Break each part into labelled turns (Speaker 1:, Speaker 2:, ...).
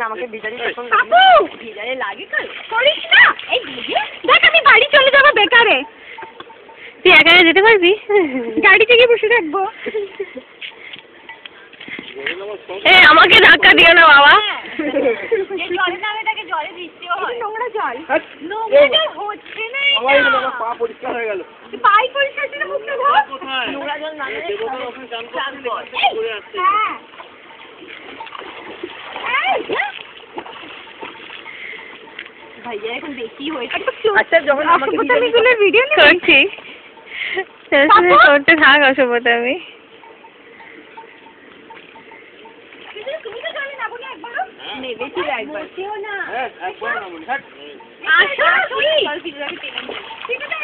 Speaker 1: আমাকে ভিজারে লাগে
Speaker 2: করিস না। এই দেখ আমি বাড়ি চলে যাবো বেকারে। তুই একা যেতে পারবি? গাড়িতে গিয়ে বসে থাকবো। আমাকে ধাক্কা দিও না বাবা। জলে নামে তাকে জলে দিচ্ছেও হয়। নোংরা জল। নোংরা জল হচ্ছে না।
Speaker 1: আমার পা পরিষ্কার হয়ে গেল।
Speaker 2: পাই পরিষ্কার ছিল মুখটা ধর। নোংরা জল নামে করে আসছে। ভাইয়া এখন বেশি হয়েছে।
Speaker 1: আচ্ছা যখন আমাকে
Speaker 2: অসভ্যতামিগুলোর ভিডিও করছি। করতে থাক অসভ্যতামি। তুমি তো জলে নামো না একবারও? নেবেছি একবার। কেউ না।
Speaker 1: হ্যাঁ একবার নামো না।
Speaker 2: আসো তুই। চল ফিরে টেনে নে। ঠিক আছে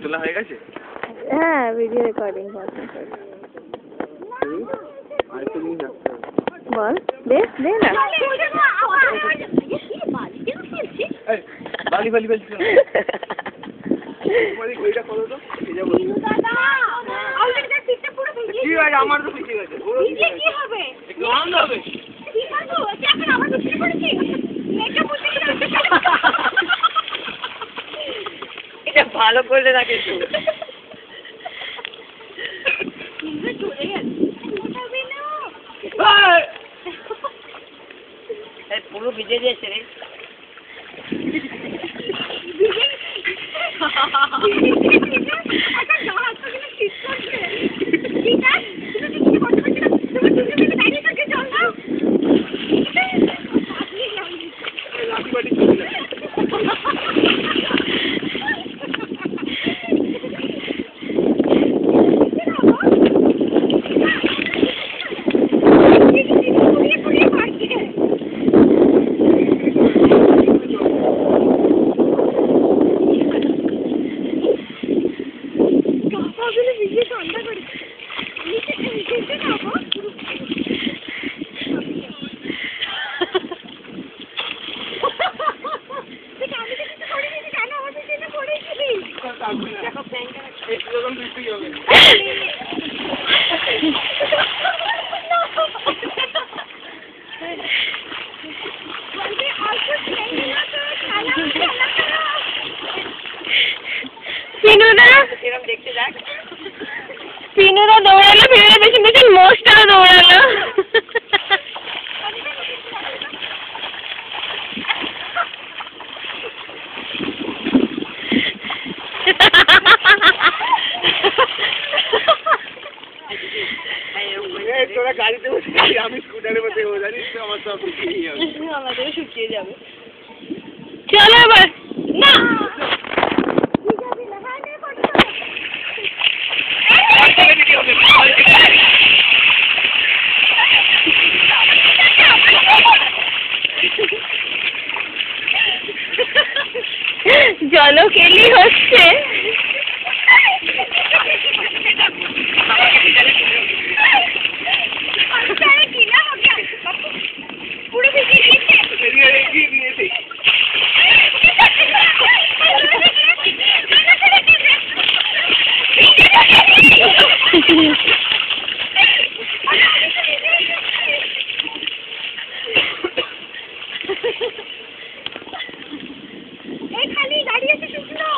Speaker 1: তোলা হয়ে গেছে?
Speaker 2: হ্যাঁ ভিডিও রেকর্ডিং করছি। বল দে দে না।
Speaker 1: বালি বালি বালি ওইটা করো তো। ঠিক আছে আমার তো ঠিক আছে।
Speaker 2: কি হবে?
Speaker 1: একটু আনন্দ হবে।
Speaker 2: কি করবো? এখন আমার পিছনে পড়েছি। মেকআপ করতে
Speaker 1: এটা ভালো করলে না কিন্তু। পুরো ভিজে দিয়েছে রে।
Speaker 2: পিনুরা দৌড়ালো, পিনুরা পেছন পেছন মোষটাও দৌড়ালো।
Speaker 1: তোরা গাড়িতে বসে আমি স্কুটারে বসে জানিস তো আমার সব শুকিয়ে যাবে।
Speaker 2: আমাদেরও শুকিয়ে যাবে। চলো আবার না জলকেলি হচ্ছে। এই খালি দাঁড়িয়ে আছে শুকনো।